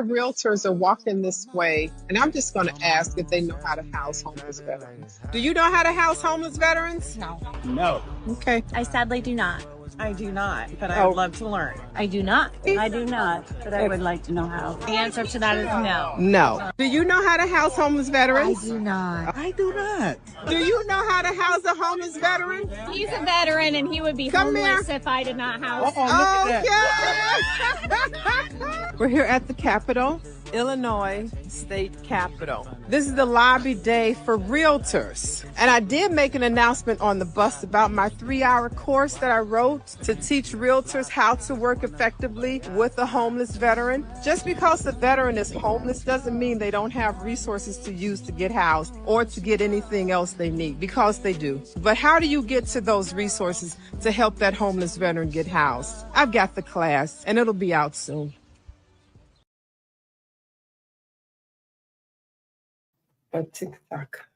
Realtors are walking this way, and I'm just going to ask if they know how to house homeless veterans. Do you know how to house homeless veterans? No. No. Okay. I sadly do not. I do not, but I would love to learn. I do not. I do not, but I would like to know how. The answer to that is no. No. Do you know how to house homeless veterans? I do not. I do not. Do you know how to house a homeless veteran? He's a veteran and he would be Come homeless here. if I did not house. Okay. We're here at the Capitol, Illinois State Capitol. This is the lobby day for Realtors. And I did make an announcement on the bus about my 3-hour course that I wrote to teach Realtors how to work effectively with a homeless veteran. Just because the veteran is homeless doesn't mean they don't have resources to use to get housed or to get anything else they need, because they do. But how do you get to those resources to help that homeless veteran get housed? I've got the class, and it'll be out soon. TikTok.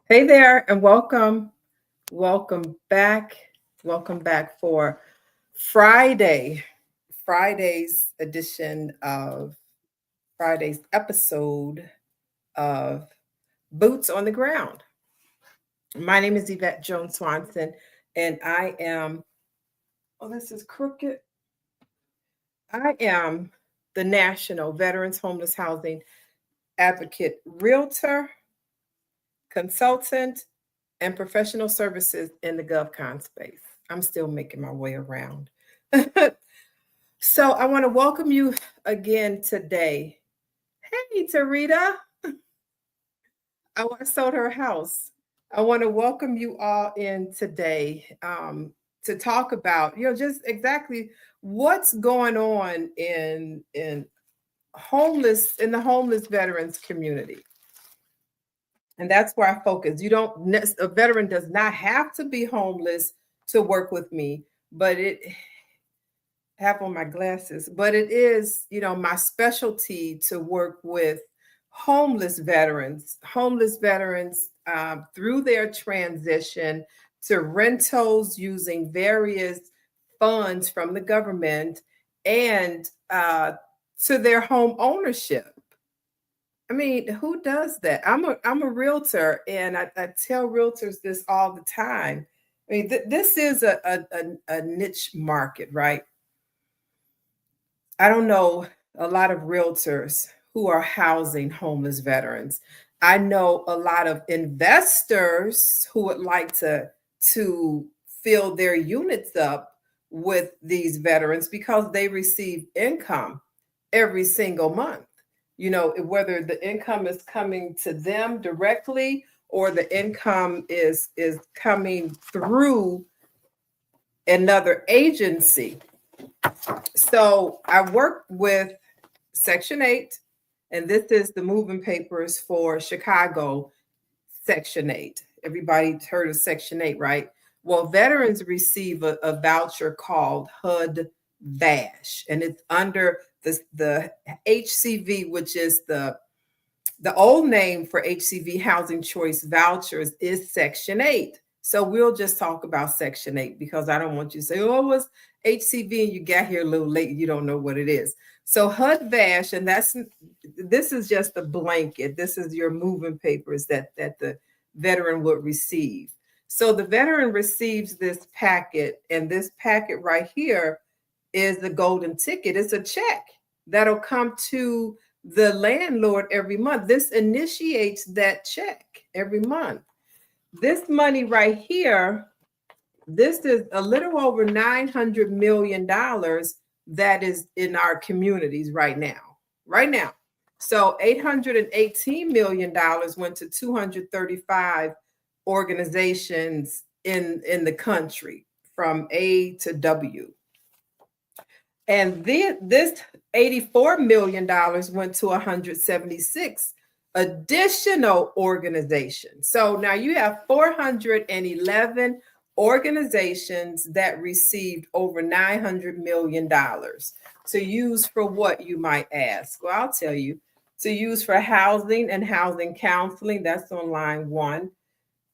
Hey there, and welcome back for Friday's episode of Boots on the Ground. My name is Yvette Jones Swanson, and I am, this is crooked. I am the National Veterans Homeless Housing Advocate, Realtor, Consultant, and Professional Services in the GovCon space. I'm still making my way around. So I want to welcome you again today. Hey, Tarita. I sold her house. I want to welcome you all in today to talk about, just exactly what's going on in the homeless veterans community. And that's where I focus. A veteran does not have to be homeless to work with me, but it is, my specialty to work with homeless veterans through their transition to rentals using various funds from the government and to their home ownership. I mean, who does that? I'm a realtor, and I tell realtors this all the time. I mean, this is a niche market, right? I don't know a lot of realtors who are housing homeless veterans. I know a lot of investors who would like to fill their units up with these veterans because they receive income every single month. Whether the income is coming to them directly or the income is coming through another agency. So I work with Section 8, and this is the moving papers for Chicago, Section 8. Everybody's heard of Section 8, right? Well, veterans receive a voucher called HUD-VASH, and it's under the HCV, which is the old name for HCV Housing Choice Vouchers, is Section 8. So we'll just talk about Section 8 because I don't want you to say, oh, it was HCV and you got here a little late and you don't know what it is. So HUD-VASH, and this is just a blanket. This is your moving papers that the veteran would receive. So the veteran receives this packet, and this packet right here is the golden ticket. It's a check that'll come to the landlord every month. This initiates that check every month. This money right here, this is a little over $900 million that is in our communities right now. So $818 million went to 235 organizations in the country from A to W. And this $84 million went to 176 additional organizations. So now you have 411 organizations that received over $900 million to use for what, you might ask? Well, I'll tell you. To use for housing and housing counseling, that's on line 1.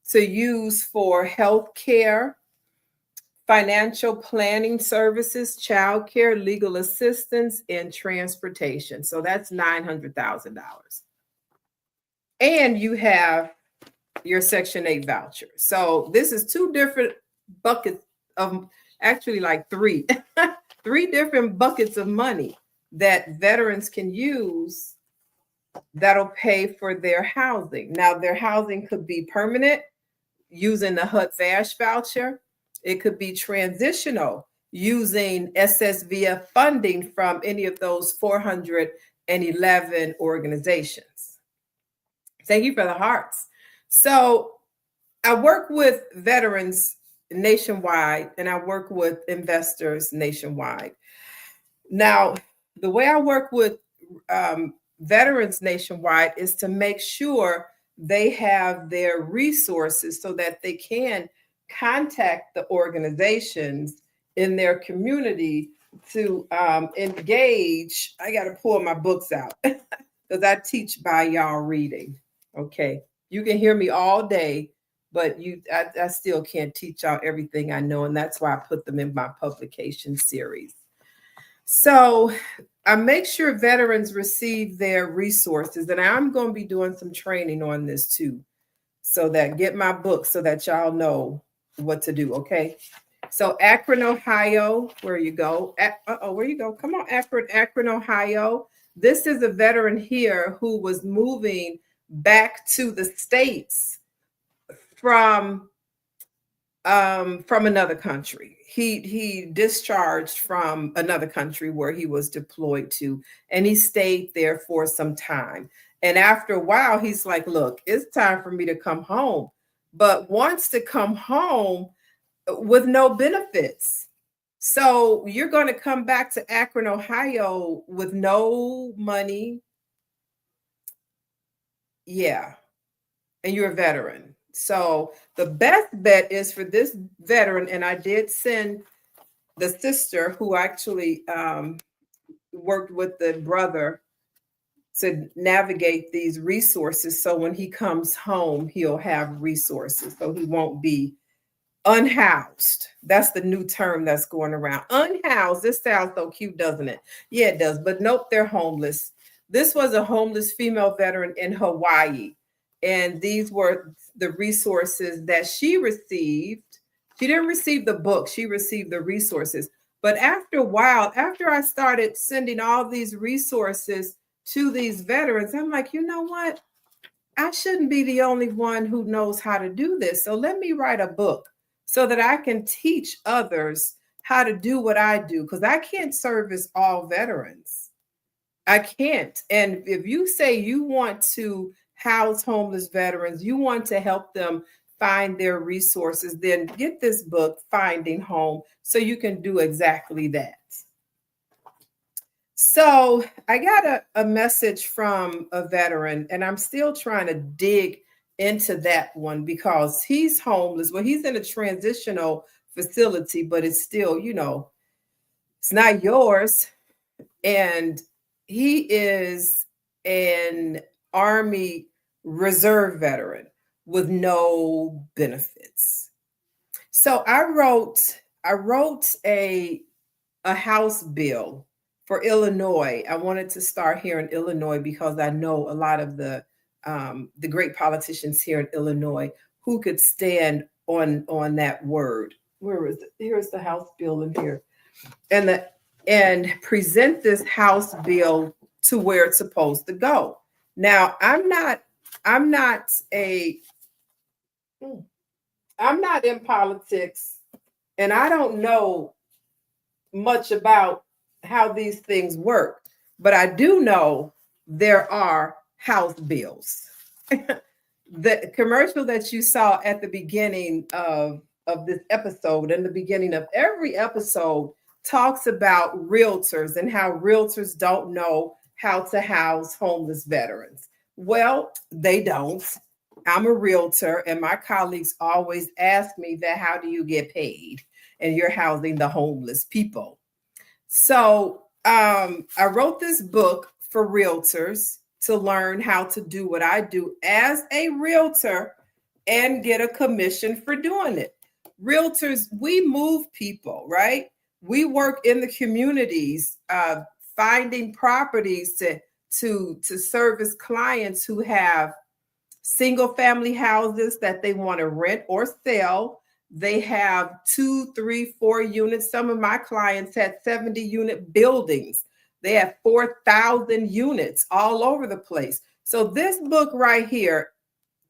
To use for health care, financial planning services, childcare, legal assistance, and transportation. So that's $900,000. And you have your Section 8 voucher. So this is two different buckets of, actually like three, three different buckets of money that veterans can use that'll pay for their housing. Now, their housing could be permanent using the HUD-VASH voucher. It could be transitional using SSVF funding from any of those 411 organizations. Thank you for the hearts. So I work with veterans nationwide, and I work with investors nationwide. Now, the way I work with veterans nationwide is to make sure they have their resources so that they can contact the organizations in their community to engage. I got to pull my books out because I teach by y'all reading. Okay. You can hear me all day, but I still can't teach y'all everything I know. And that's why I put them in my publication series. So I make sure veterans receive their resources, and I'm going to be doing some training on this too. So that get my book so that y'all know what to do. Okay. So Akron, Ohio, where you go? Where you go? Come on, Akron, Ohio. This is a veteran here who was moving back to the States from another country. He discharged from another country where he was deployed to, and he stayed there for some time. And after a while, he's like, look, it's time for me to come home, but wants to come home with no benefits. So you're going to come back to Akron, Ohio with no money. Yeah. And you're a veteran. So the best bet is for this veteran, and I did send the sister who actually worked with the brother to navigate these resources. So when he comes home, he'll have resources. So he won't be unhoused. That's the new term that's going around. Unhoused. This sounds so cute, doesn't it? Yeah, it does. But nope, they're homeless. This was a homeless female veteran in Hawaii. And these were the resources that she received. She didn't receive the book. She received the resources. But after a while, after I started sending all these resources to these veterans, I'm like, you know what? I shouldn't be the only one who knows how to do this. So let me write a book so that I can teach others how to do what I do, because I can't service all veterans. I can't. And if you say you want to house homeless veterans, you want to help them find their resources, then get this book, Finding Home, so you can do exactly that. So I got a message from a veteran, and I'm still trying to dig into that one because he's homeless. Well, he's in a transitional facility, but it's still, it's not yours. And he is an Army Reserve veteran with no benefits. So I wrote a House bill for Illinois. I wanted to start here in Illinois because I know a lot of the great politicians here in Illinois who could stand on that word. Where is it? Here's the House bill in here, and present this House bill to where it's supposed to go. Now, I'm not in politics, and I don't know much about how these things work, but I do know there are House bills. The commercial that you saw at the beginning of this episode, and the beginning of every episode, talks about realtors and how realtors don't know how to house homeless veterans. Well, they don't. I'm a realtor, and my colleagues always ask me that, how do you get paid? And you're housing the homeless people. So I wrote this book for realtors to learn how to do what I do as a realtor and get a commission for doing it. Realtors, we move people, right? We work in the communities, finding properties to service clients who have single family houses that they want to rent or sell. They have 2, 3, 4 units. Some of my clients had 70-unit buildings. They have 4,000 units all over the place. So this book right here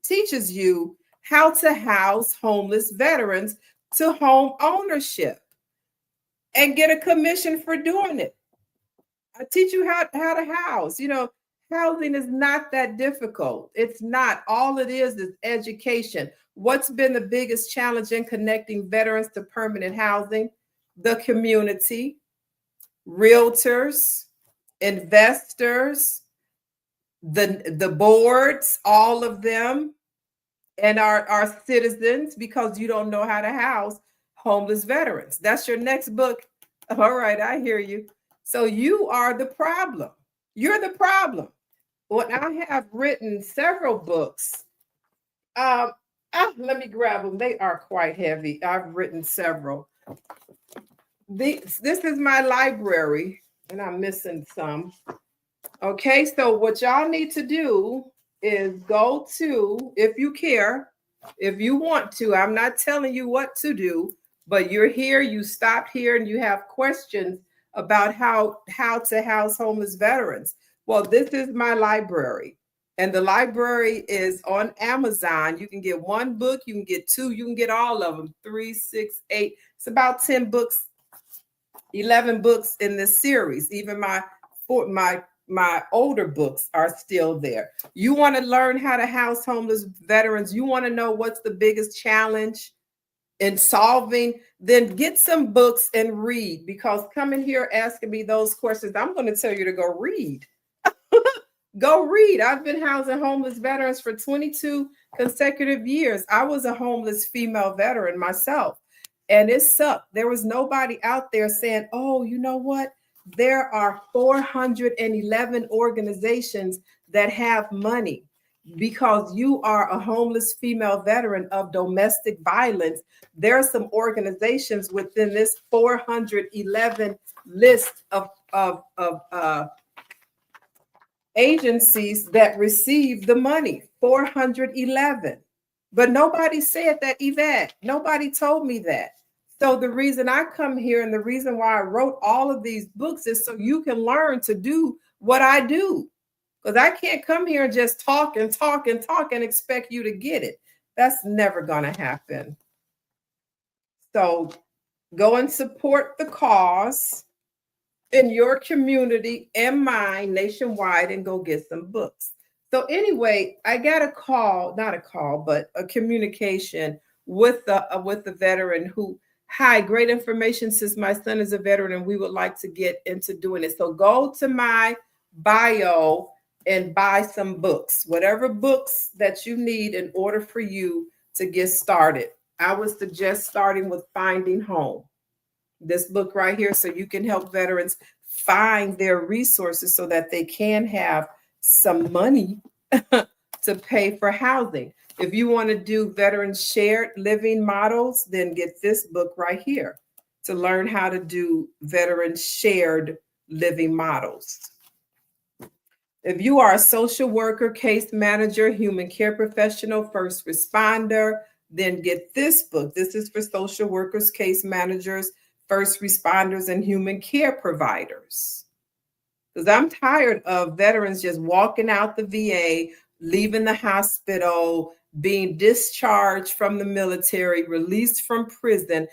teaches you how to house homeless veterans to home ownership and get a commission for doing it. I teach you how to house. Housing is not that difficult. It's not. All it is education. What's been the biggest challenge in connecting veterans to permanent housing? The community, realtors, investors, the boards, all of them, and our citizens, because you don't know how to house homeless veterans. That's your next book. All right, I hear you. So you are the problem. You're the problem. Well, I have written several books. Let me grab them. They are quite heavy. I've written several. This is my library, and I'm missing some. Okay, so what y'all need to do is go to, if you care, if you want to, I'm not telling you what to do, but you're here, you stopped here, and you have questions about how to house homeless veterans. Well, this is my library, and the library is on Amazon. You can get one book, you can get two, you can get all of them, 3, 6, 8. It's about 10 books, 11 books in this series. Even my older books are still there. You want to learn how to house homeless veterans? You want to know what's the biggest challenge in solving? Then get some books and read, because coming here asking me those questions, I'm going to tell you to go read. Go read. I've been housing homeless veterans for 22 consecutive years. I was a homeless female veteran myself, and it sucked. There was nobody out there saying, oh, you know what? There are 411 organizations that have money. Because you are a homeless female veteran of domestic violence, there are some organizations within this 411 list of agencies that receive the money. 411. But nobody said that, Yvette. Nobody told me that. So the reason I come here and the reason why I wrote all of these books is so you can learn to do what I do. Because I can't come here and just talk and talk and talk and expect you to get it. That's never going to happen. So go and support the cause in your community and mine nationwide, and go get some books. So anyway, I got a communication with the veteran who, hi, great information, since my son is a veteran and we would like to get into doing it. So go to my bio and buy some books, whatever books that you need in order for you to get started. I would suggest starting with Finding Home. This book right here, so you can help veterans find their resources so that they can have some money to pay for housing. If you want to do veteran shared living models, then get this book right here to learn how to do veteran shared living models. If you are a social worker, case manager, human care professional, first responder, then get this book. This is for social workers, case managers, first responders, and human care providers. Because I'm tired of veterans just walking out the VA, leaving the hospital, being discharged from the military, released from prison,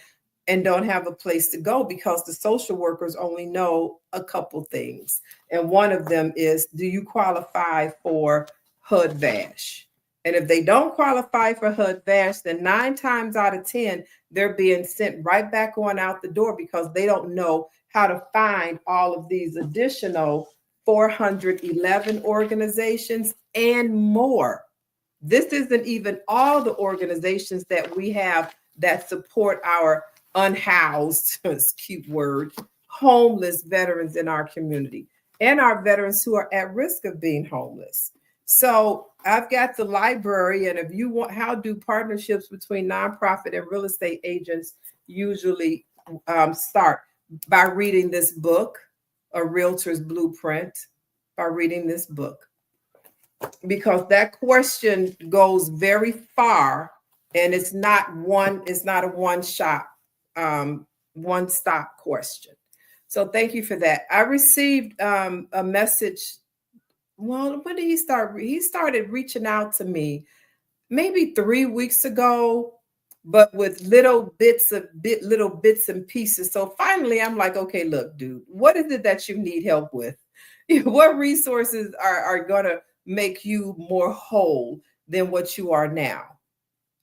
and don't have a place to go because the social workers only know a couple things. And one of them is, do you qualify for HUD-VASH? And if they don't qualify for HUD-VASH, then 9 times out of 10, they're being sent right back on out the door because they don't know how to find all of these additional 411 organizations and more. This isn't even all the organizations that we have that support our unhoused, it's a cute word, homeless veterans in our community, and our veterans who are at risk of being homeless. So I've got the library, and if you want, how do partnerships between nonprofit and real estate agents usually start? By reading this book, A Realtor's Blueprint, by reading this book, because that question goes very far, and it's not a one stop question. So thank you for that. I received a message. Well, when did he start? He started reaching out to me maybe 3 weeks ago, but with little bits and pieces. So finally, I'm like, okay, look, dude, what is it that you need help with? What resources are going to make you more whole than what you are now?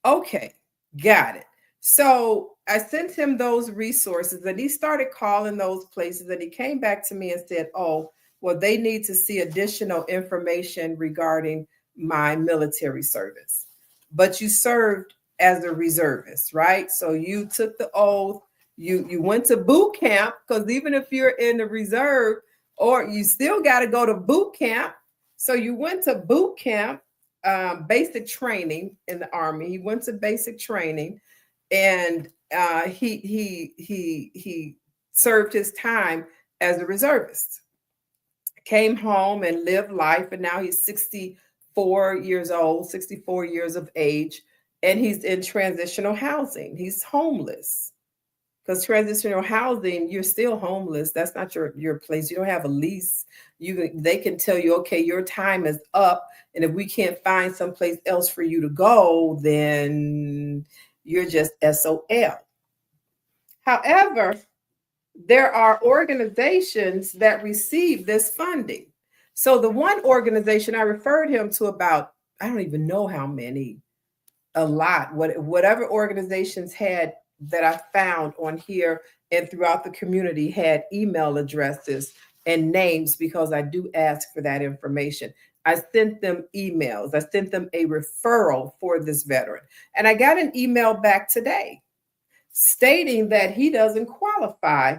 Okay, got it. So I sent him those resources, and he started calling those places, and he came back to me and said, oh, well, they need to see additional information regarding my military service. But you served as a reservist, right? So you took the oath, you went to boot camp, because even if you're in the reserve, or you still got to go to boot camp. So you went to boot camp, basic training in the Army. He went to basic training, and he served his time as a reservist. Came home and lived life, and now he's 64 years old, 64 years of age, and he's in transitional housing. He's homeless, because transitional housing, you're still homeless. That's not your place. You don't have a lease. They can tell you, okay, your time is up, and if we can't find someplace else for you to go, then you're just SOL. However, there are organizations that receive this funding. So the one organization I referred him to, about, I don't even know how many, a lot, whatever organizations had that I found on here and throughout the community had email addresses and names, because I do ask for that information. I sent them emails. I sent them a referral for this veteran. And I got an email back today stating that he doesn't qualify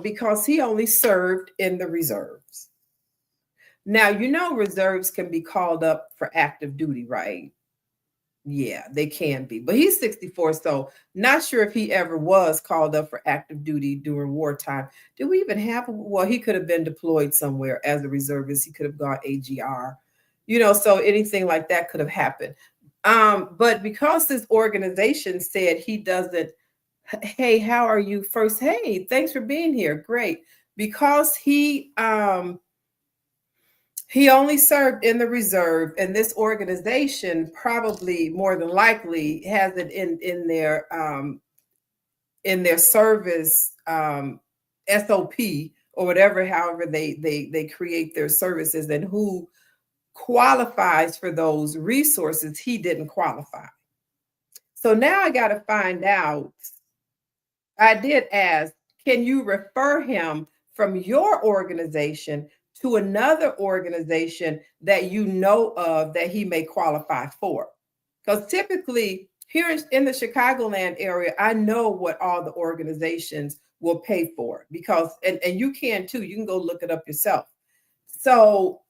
because he only served in the reserves. Now, reserves can be called up for active duty, right? Yeah, they can be. But he's 64, so not sure if he ever was called up for active duty during wartime. Did we even have? Well, he could have been deployed somewhere as a reservist. He could have gone AGR, so anything like that could have happened. But because this organization said he doesn't, hey, how are you? First, hey, thanks for being here. Great. Because he only served in the reserve, and this organization probably more than likely has it in their service SOP or whatever, however they create their services, and who qualifies for those resources. He didn't qualify. So now I got to find out. I did ask, can you refer him from your organization to another organization that you know of that he may qualify for? Because typically here in the Chicagoland area, I know what all the organizations will pay for, because, and you can too, you can go look it up yourself. So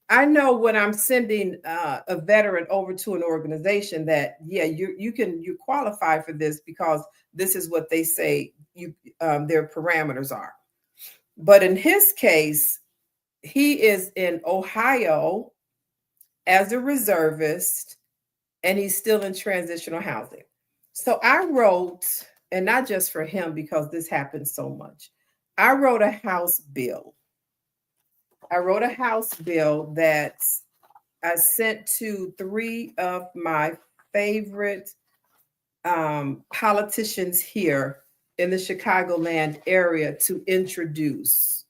I know when I'm sending a veteran over to an organization that, yeah, you qualify for this, because this is what they say their parameters are. But in his case, he is in Ohio as a reservist, and he's still in transitional housing. So I wrote, and not just for him, because this happens so much, I wrote a House bill. That I sent to 3 of my favorite politicians here in the Chicagoland area to introduce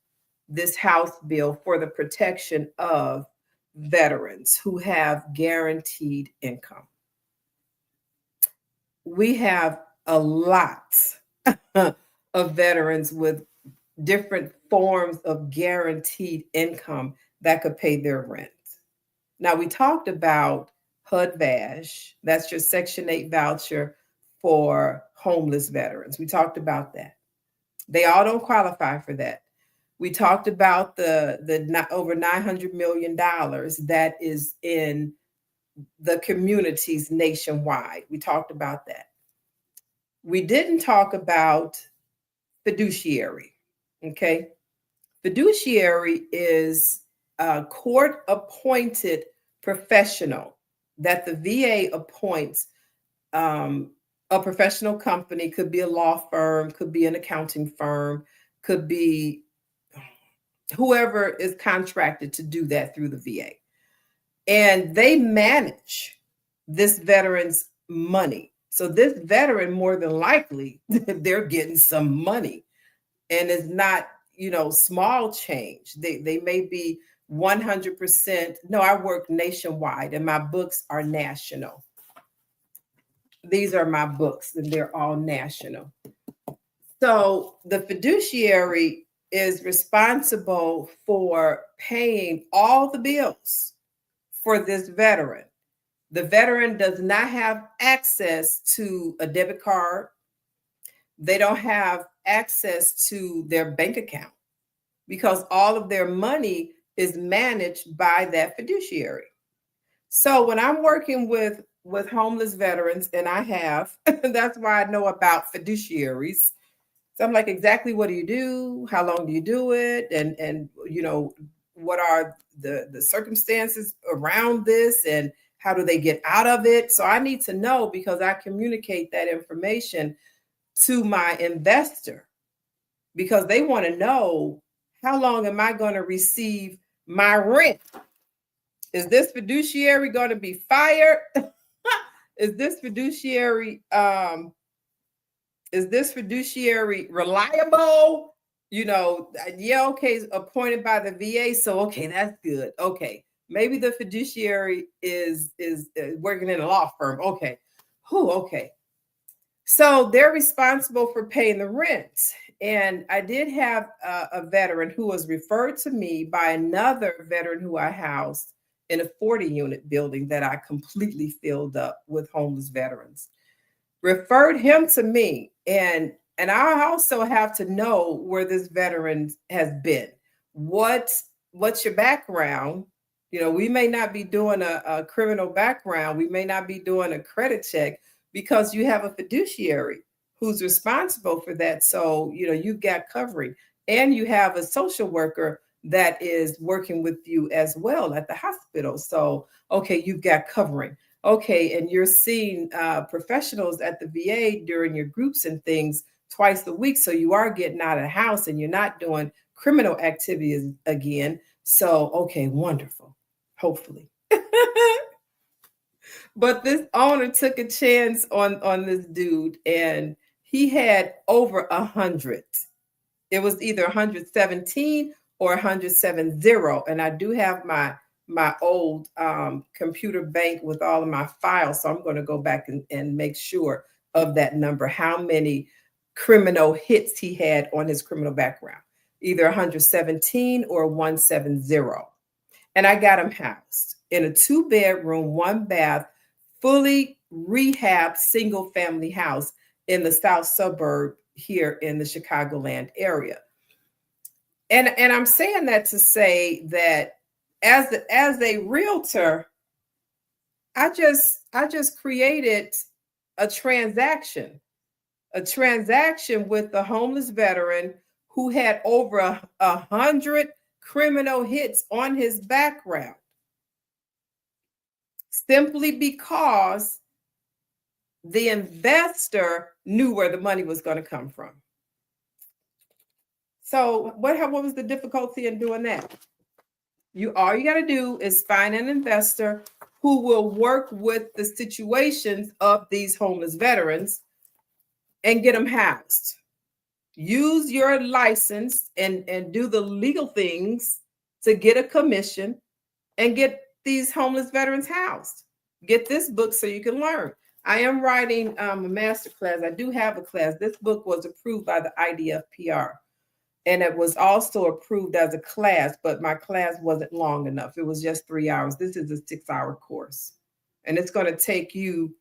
this House bill for the protection of veterans who have guaranteed income. We have a lot of veterans with different forms of guaranteed income that could pay their rent. Now, we talked about HUD-VASH. That's your Section 8 voucher for homeless veterans. We talked about that. They all don't qualify for that. We talked about the over $900 million that is in the communities nationwide. We talked about that. We didn't talk about fiduciary. Okay. Fiduciary is a court appointed professional that the VA appoints. A professional company, could be a law firm, could be an accounting firm, could be whoever is contracted to do that through the VA. And they manage this veteran's money. So this veteran, more than likely, they're getting some money. And it's not, small change. They may be 100%. No, I work nationwide and my books are national. These are my books and they're all national. So the fiduciary is responsible for paying all the bills for this veteran. The veteran does not have access to a debit card. They don't have access to their bank account because all of their money is managed by that fiduciary. So when I'm working with homeless veterans, and I have, that's why I know about fiduciaries. So I'm like, exactly what do you do? How long do you do it? And what are the circumstances around this and how do they get out of it? So I need to know because I communicate that information to my investor because they want to know how long am I going to receive my rent? Is this fiduciary going to be fired? Is this fiduciary reliable? Okay, appointed by the VA. So, okay, that's good. Okay. Maybe the fiduciary is working in a law firm. Okay. Okay. So they're responsible for paying the rent. And I did have a veteran who was referred to me by another veteran who I housed in a 40-unit building that I completely filled up with homeless veterans. Referred him to me. And I also have to know where this veteran has been. What's your background? We may not be doing a criminal background. We may not be doing a credit check because you have a fiduciary who's responsible for that. So, you've got covering and you have a social worker that is working with you as well at the hospital. So, okay, you've got covering. Okay, and you're seeing professionals at the VA during your groups and things twice a week. So you are getting out of the house and you're not doing criminal activities again. So, okay, wonderful. Hopefully. But this owner took a chance on this dude and he had over 100. It was either 117 or 170. And I do have my old computer bank with all of my files. So I'm going to go back and make sure of that number, how many criminal hits he had on his criminal background, either 117 or 170. And I got him housed in a 2-bedroom, 1-bath, fully rehabbed single family house in the south suburb here in the Chicagoland area. And I'm saying that to say that as a realtor, I just created a transaction with the homeless veteran who had over 100 criminal hits on his background, simply because the investor knew where the money was going to come from. So what was the difficulty in doing that? All you got to do is find an investor who will work with the situations of these homeless veterans and get them housed. Use your license and do the legal things to get a commission and get these homeless veterans housed. Get this book so you can learn. I am writing a master class. I do have a class. This book was approved by the IDFPR. And it was also approved as a class, but my class wasn't long enough. It was just 3 hours. This is a 6-hour course. And it's going to take you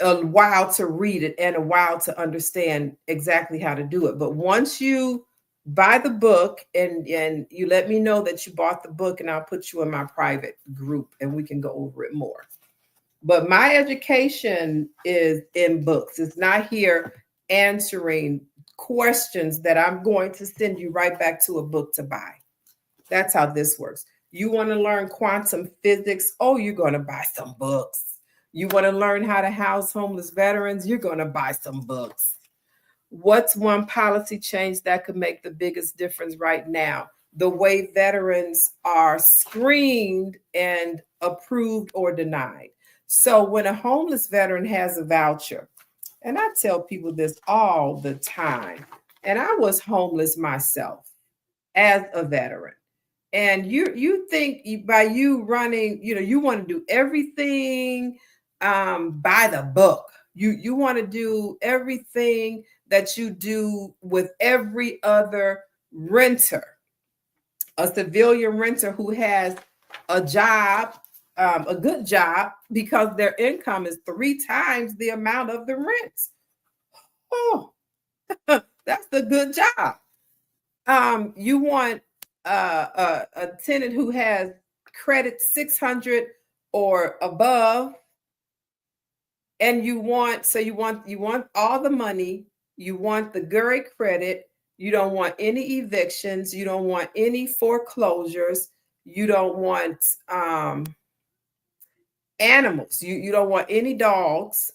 a while to read it and a while to understand exactly how to do it. But once you buy the book, and you let me know that you bought the book, and I'll put you in my private group and we can go over it more. But my education is in books. It's not here answering questions that I'm going to send you right back to a book to buy. That's how this works. You want to learn quantum physics? Oh, you're going to buy some books. You want to learn how to house homeless veterans? You're going to buy some books. What's one policy change that could make the biggest difference right now? The way veterans are screened and approved or denied. So when a homeless veteran has a voucher, and I tell people this all the time, and I was homeless myself as a veteran. And you think by you running, you want to do everything by the book. You want to do everything that you do with every other renter, a civilian renter who has a job, a good job, because their income is 3 times the amount of the rent. Oh, that's a good job. You want a tenant who has credit 600 or above, and you want all the money, you want the great credit, you don't want any evictions, you don't want any foreclosures, you don't want animals, you don't want any dogs.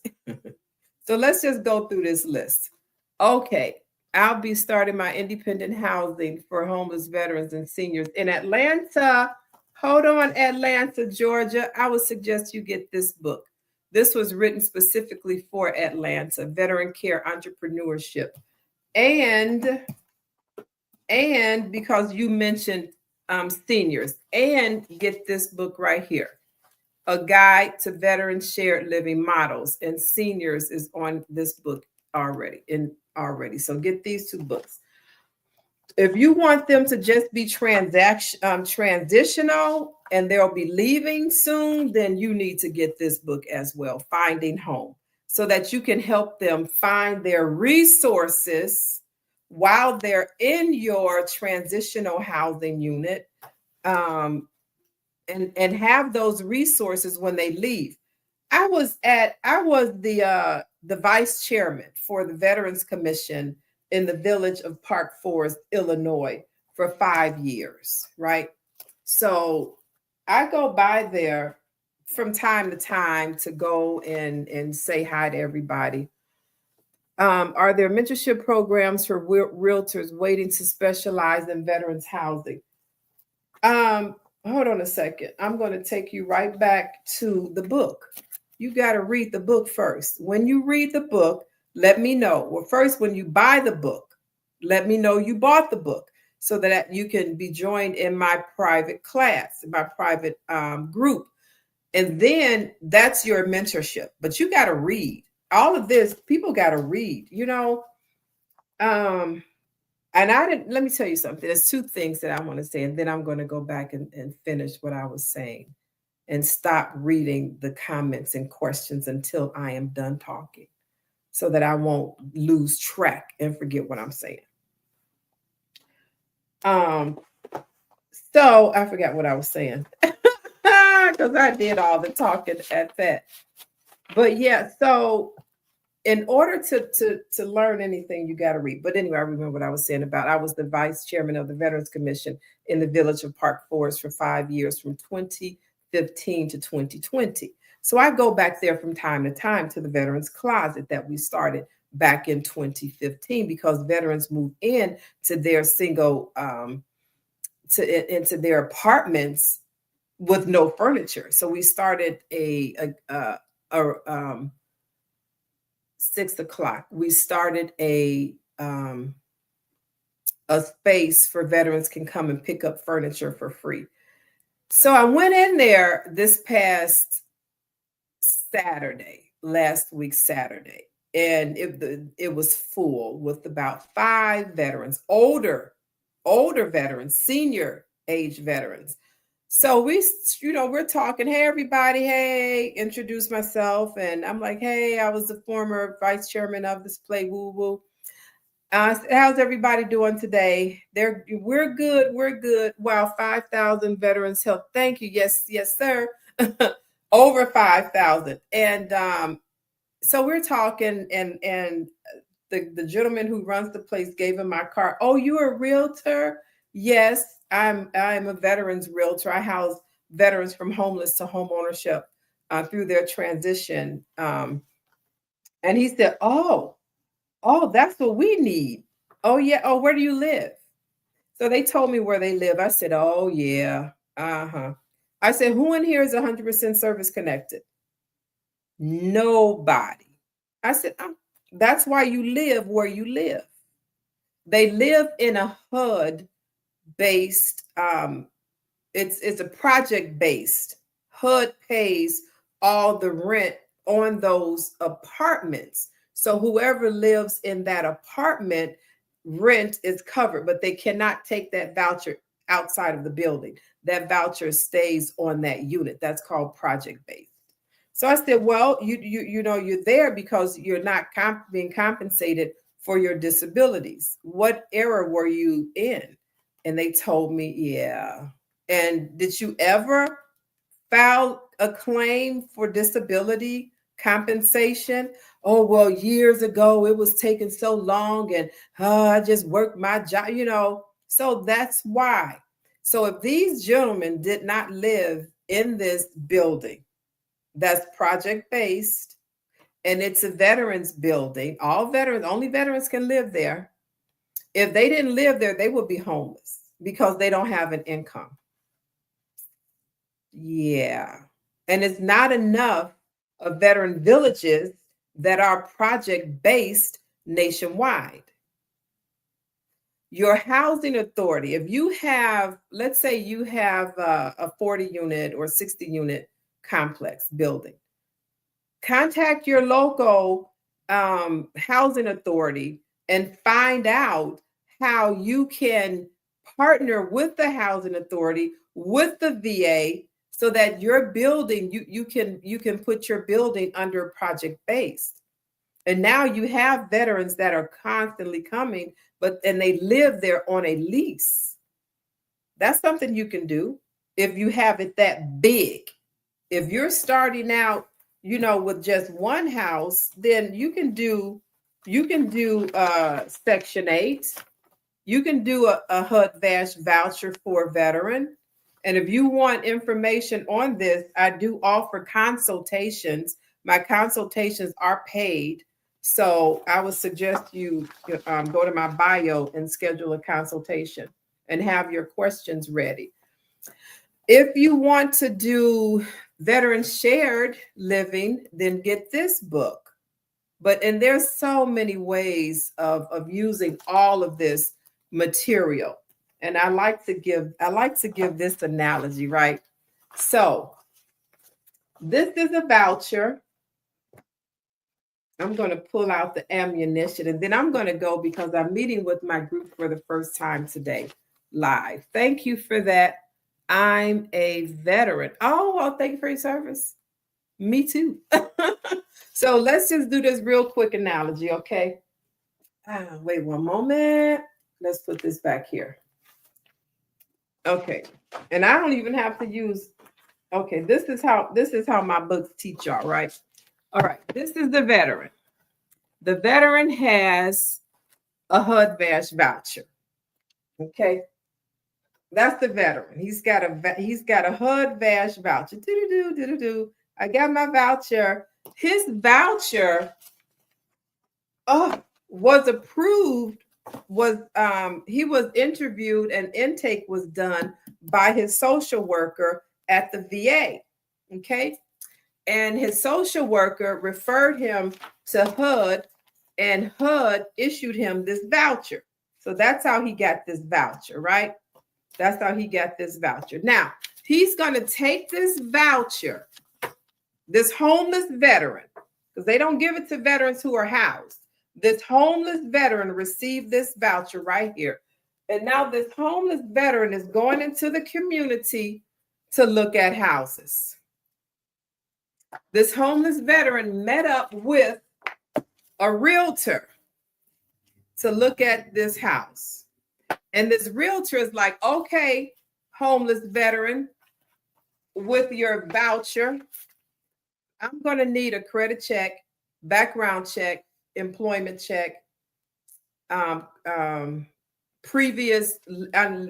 So let's just go through this list. Okay, I'll be starting my independent housing for homeless veterans and seniors in Atlanta. Hold on, Atlanta, Georgia. I would suggest you get this book. This was written specifically for Atlanta, Veteran Care Entrepreneurship. And because you mentioned seniors, and get this book right here, A Guide to Veteran Shared Living Models, and seniors is on this book already. So get these 2 books. If you want them to just be transitional and they'll be leaving soon, then you need to get this book as well, Finding Home, so that you can help them find their resources while they're in your transitional housing unit, and have those resources when they leave. I was the vice chairman for the Veterans Commission in the village of Park Forest, Illinois, for 5 years, right? So I go by there from time to time to go and say hi to everybody. Are there mentorship programs for realtors waiting to specialize in veterans housing? Hold on a second. I'm going to take you right back to the book. You got to read the book first. When you read the book, let me know. Well, first, when you buy the book, let me know you bought the book, so that you can be joined in my private class, my private group. And then that's your mentorship. But you got to read. All of this, people got to read, and let me tell you something. There's 2 things that I want to say, and then I'm going to go back and finish what I was saying and stop reading the comments and questions until I am done talking, so that I won't lose track and forget what I'm saying. So I forgot what I was saying because I did all the talking at that. But yeah, so in order to learn anything, you got to read. But anyway, I remember what I was saying about, I was the vice chairman of the Veterans Commission in the village of Park Forest for 5 years, from 2015 to 2020. So I go back there from time to time to the Veterans Closet that we started back in 2015, because veterans moved in to their into their apartments with no furniture. So we started a 6 o'clock. We started a space for veterans can come and pick up furniture for free. So I went in there this past Saturday, last week Saturday, and it was full with about 5 veterans, older veterans, senior age veterans. So we're talking, hey, everybody, hey, introduce myself. And I'm like, hey, I was the former vice chairman of this play, woo woo. How's everybody doing today? We're good. We're good. Wow, 5,000 veterans help. Thank you. Yes, yes, sir. Over 5,000. And so we're talking, and the gentleman who runs the place gave him my card. Oh, you're a realtor? Yes, I'm a veterans realtor. I house veterans from homeless to home ownership through their transition. And he said, oh, that's what we need. Oh, yeah. Oh, where do you live? So they told me where they live. I said, oh, yeah. Uh-huh. I said, who in here is 100% service connected? Nobody. I said, oh, that's why you live where you live. They live in a HUD based, it's a project based. HUD pays all the rent on those apartments. So whoever lives in that apartment, rent is covered, but they cannot take that voucher outside of the building. That voucher stays on that unit. That's called project based. So I said, well, you know, you're there because you're not being compensated for your disabilities. What era were you in? And they told me, yeah. And did you ever file a claim for disability compensation? Oh, well, years ago, it was taking so long and I just worked my job, you know. So that's why. So if these gentlemen did not live in this building that's project based and it's a veterans building, all veterans, only veterans can live there. If they didn't live there, they would be homeless because they don't have an income. Yeah. And it's not enough of veteran villages that are project based nationwide. Your housing authority, if you have, let's say you have a 40 unit or 60 unit complex building, contact your local housing authority and find out how you can partner with the housing authority, with the VA, so that your building, you can put your building under project based. And now you have veterans that are constantly coming, and they live there on a lease. That's something you can do if you have it that big. If you're starting out, you know, with just one house, then you can do Section 8. You can do a HUD-VASH voucher for a veteran. And if you want information on this, I do offer consultations. My consultations are paid. So I would suggest you go to my bio and schedule a consultation and have your questions ready. If you want to do veteran shared living, then get this book. And there's so many ways of using all of this material. And I like to give this analogy, right? So this is a voucher. I'm going to pull out the ammunition and then I'm going to go because I'm meeting with my group for the first time today live. Thank you for that. I'm a veteran. Oh, well, thank you for your service. Me too. So let's just do this real quick analogy, okay? Wait one moment. Let's put this back here. Okay. And I don't even have to use, okay, this is how my books teach y'all, right? All right. This is the veteran. The veteran has a HUD-VASH voucher. Okay. That's the veteran. He's got a HUD-VASH voucher. I got my voucher. His voucher was approved. He was interviewed and intake was done by his social worker at the VA. Okay. And his social worker referred him to HUD, and HUD issued him this voucher. So that's how he got this voucher, right? That's how he got this voucher. Now, he's going to take this voucher, this homeless veteran, because they don't give it to veterans who are housed. This homeless veteran received this voucher right here. And now this homeless veteran is going into the community to look at houses. This homeless veteran met up with a realtor. to look at this house. And this realtor is like, okay, homeless veteran, with your voucher, I'm going to need a credit check, background check, employment check, um, um, previous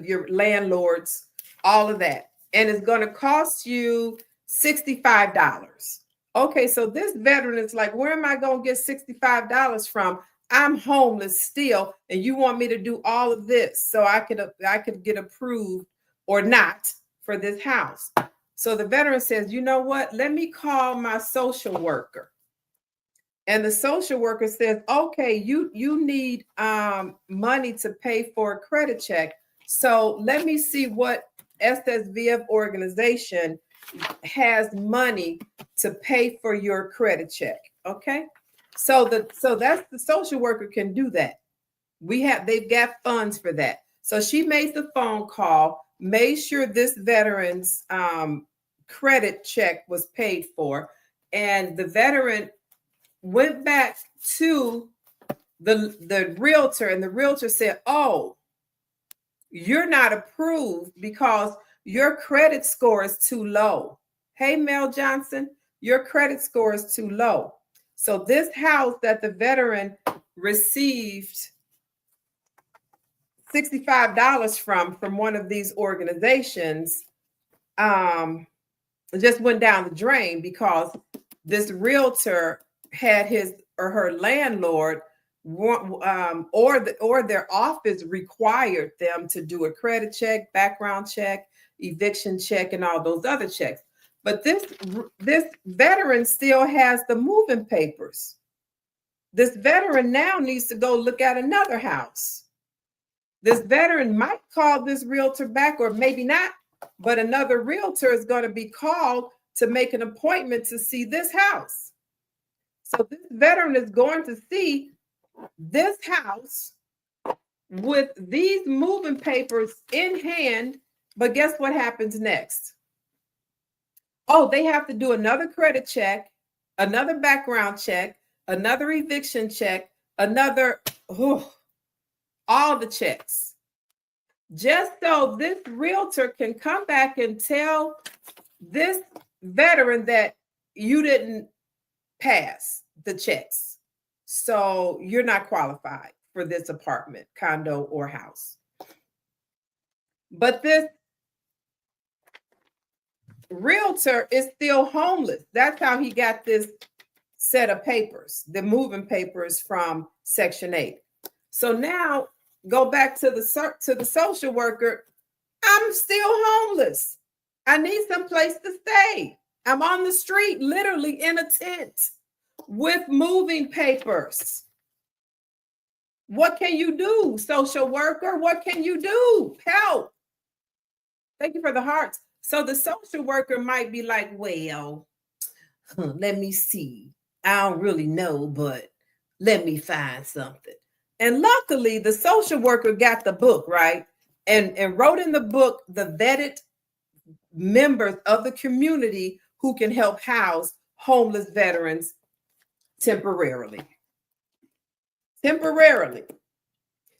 your landlords, all of that. And it's going to cost you $65. Okay, so this veteran is like, where am I going to get $65 from? I'm homeless still, and you want me to do all of this so I could get approved or not for this house. So the veteran says, you know what? Let me call my social worker. And the social worker says, okay, you need money to pay for a credit check. So let me see what SSVF organization has money to pay for your credit check. Okay. So that's the social worker can do that. They've got funds for that. So she made the phone call, made sure this veteran's credit check was paid for, and the veteran went back to the realtor, and the realtor said, oh, you're not approved because your credit score is too low. Hey, Mel Johnson, your credit score is too low. So this house that the veteran received $65 from one of these organizations just went down the drain because this realtor had his or her landlord or their office required them to do a credit check, background check, eviction check, and all those other checks. But this veteran still has the moving papers. This veteran now needs to go look at another house. This veteran might call this realtor back, or maybe not, but another realtor is going to be called to make an appointment to see this house. So this veteran is going to see this house with these moving papers in hand, but guess what happens next? Oh, they have to do another credit check, another background check, another eviction check, all the checks. Just so this realtor can come back and tell this veteran that you didn't pass the checks. So you're not qualified for this apartment, condo, or house. But this realtor is still homeless. That's how he got this set of papers, the moving papers from Section 8. So now go back to the social worker. I'm still homeless. I need some place to stay. I'm on the street, literally in a tent with moving papers. What can you do, social worker? What can you do? Help. Thank you for the hearts. So the social worker might be like, well, let me see. I don't really know, but let me find something. And luckily, the social worker got the book, right? And wrote in the book the vetted members of the community who can help house homeless veterans temporarily.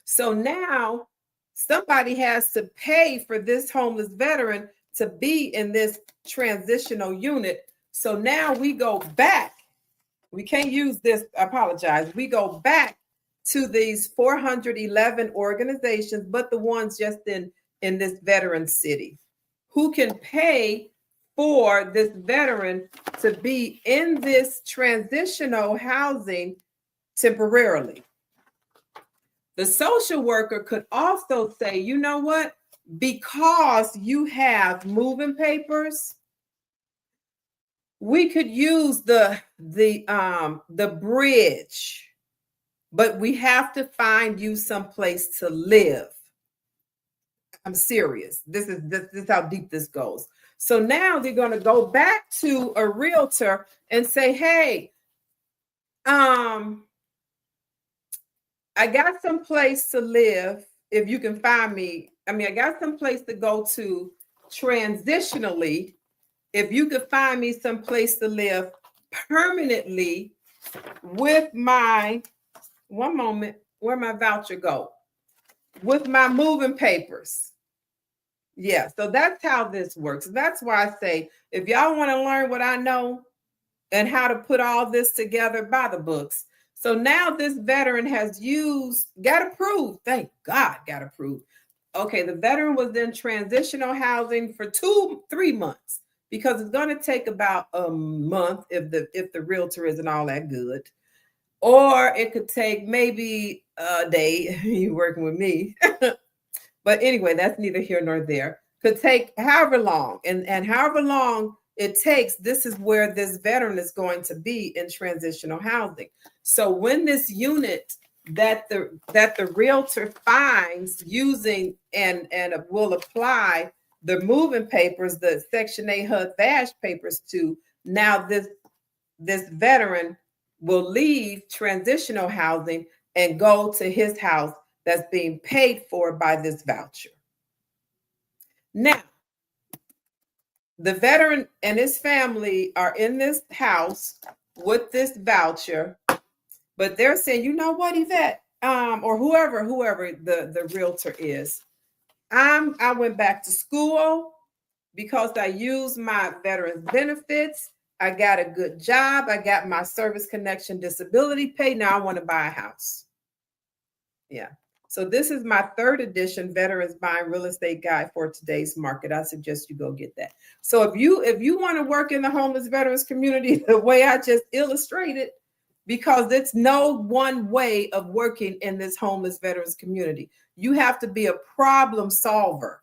So now somebody has to pay for this homeless veteran to be in this transitional unit. So now we go back. We can't use this, I apologize. We go back to these 411 organizations, but the ones just in this veteran city, who can pay for this veteran to be in this transitional housing temporarily. The social worker could also say, you know what? Because you have moving papers, we could use the bridge, but we have to find you some place to live. I'm serious. This is how deep this goes. So now they're going to go back to a realtor and say, hey, I got some place to live. If you can find me, I got some place to go to transitionally. If you could find me some place to live permanently with my, one moment, Where my voucher go? With my moving papers. Yeah, so that's how this works. That's why I say, if y'all want to learn what I know and how to put all this together, buy the books. So now this veteran has got approved. Thank God, got approved. Okay, the veteran was in transitional housing for 3 months, because it's going to take about a month if the realtor isn't all that good. Or it could take maybe a day. You're working with me. But anyway, that's neither here nor there. Could take however long. And however long it takes, this is where this veteran is going to be in transitional housing. So when this unit that the realtor finds using and will apply the moving papers, the Section 8 HUD-VASH papers to, now this veteran will leave transitional housing and go to his house that's being paid for by this voucher. Now, the veteran and his family are in this house with this voucher, but they're saying, you know what, Yvette, or whoever the realtor is, I went back to school because I used my veterans benefits. I got a good job. I got my service connection disability pay. Now I want to buy a house. Yeah. So this is my 3rd edition Veterans Buying Real Estate Guide for today's market. I suggest you go get that. So if you want to work in the homeless veterans community the way I just illustrated, because it's no one way of working in this homeless veterans community. You have to be a problem solver.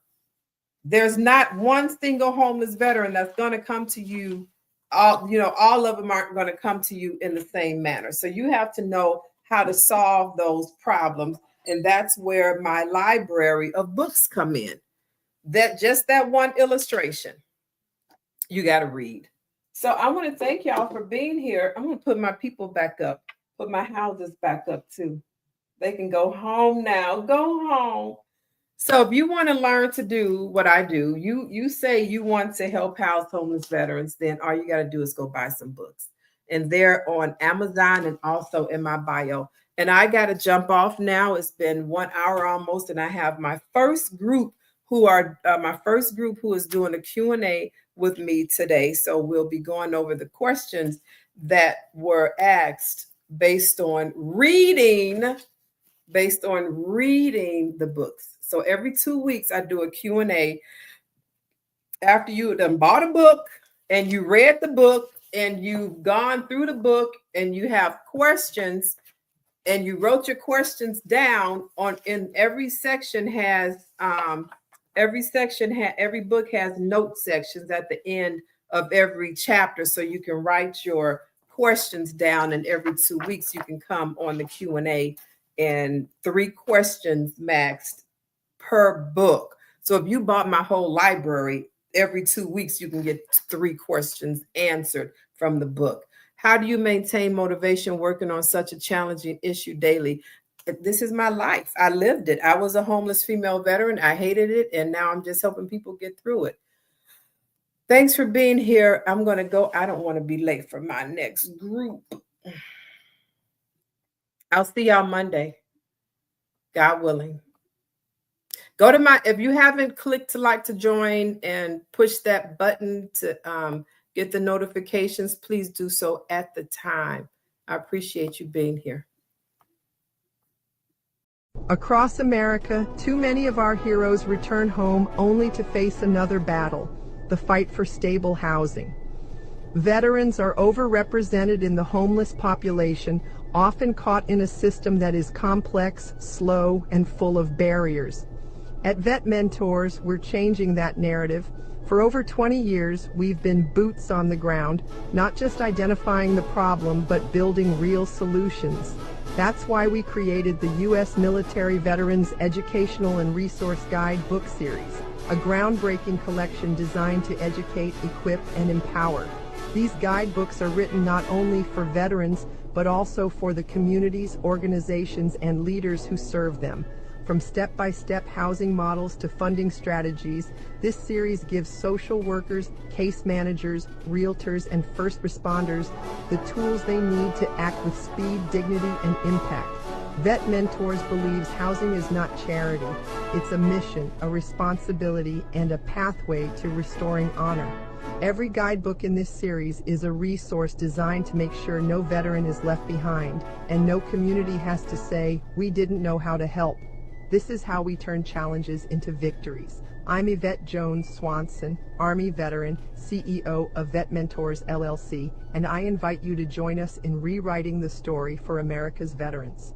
There's not one single homeless veteran that's going to come to you. All of them aren't going to come to you in the same manner. So you have to know how to solve those problems. And that's where my library of books come in. That one illustration, you got to read. So I want to thank y'all for being here. I'm going to put my people back up, put my houses back up too. They can go home now. Go home. So if you want to learn to do what I do, you say you want to help house homeless veterans, then all you got to do is go buy some books. And they're on Amazon and also in my bio. And I got to jump off now. It's been 1 hour almost. And I have my first group who is doing a Q&A with me today. So we'll be going over the questions that were asked based on reading the books. So every 2 weeks, I do a Q&A after you done bought a book and you read the book and you've gone through the book and you have questions and you wrote your questions down in every section has every book has note sections at the end of every chapter. So you can write your questions down, and every 2 weeks you can come on the Q&A, and 3 questions maxed per book. So if you bought my whole library, every 2 weeks you can get 3 questions answered from the book. How do you maintain motivation working on such a challenging issue daily? This is my life. I lived it. I was a homeless female veteran. I hated it, and now I'm just helping people get through it. Thanks for being here. I'm going to go. I don't want to be late for my next group. I'll see y'all Monday, God willing. Go to if you haven't clicked to join and push that button to get the notifications, please do so at the time. I appreciate you being here. Across America, too many of our heroes return home only to face another battle, the fight for stable housing. Veterans are overrepresented in the homeless population, often caught in a system that is complex, slow, and full of barriers. At VetMentors, we're changing that narrative. For over 20 years, we've been boots on the ground, not just identifying the problem, but building real solutions. That's why we created the U.S. Military Veterans Educational and Resource Guide book series, a groundbreaking collection designed to educate, equip, and empower. These guidebooks are written not only for veterans, but also for the communities, organizations, and leaders who serve them. From step-by-step housing models to funding strategies, this series gives social workers, case managers, realtors, and first responders the tools they need to act with speed, dignity, and impact. VetMentors believes housing is not charity. It's a mission, a responsibility, and a pathway to restoring honor. Every guidebook in this series is a resource designed to make sure no veteran is left behind, and no community has to say, "We didn't know how to help." This is how we turn challenges into victories. I'm Yvette Jones Swanson, Army veteran, CEO of VetMentors LLC, and I invite you to join us in rewriting the story for America's veterans.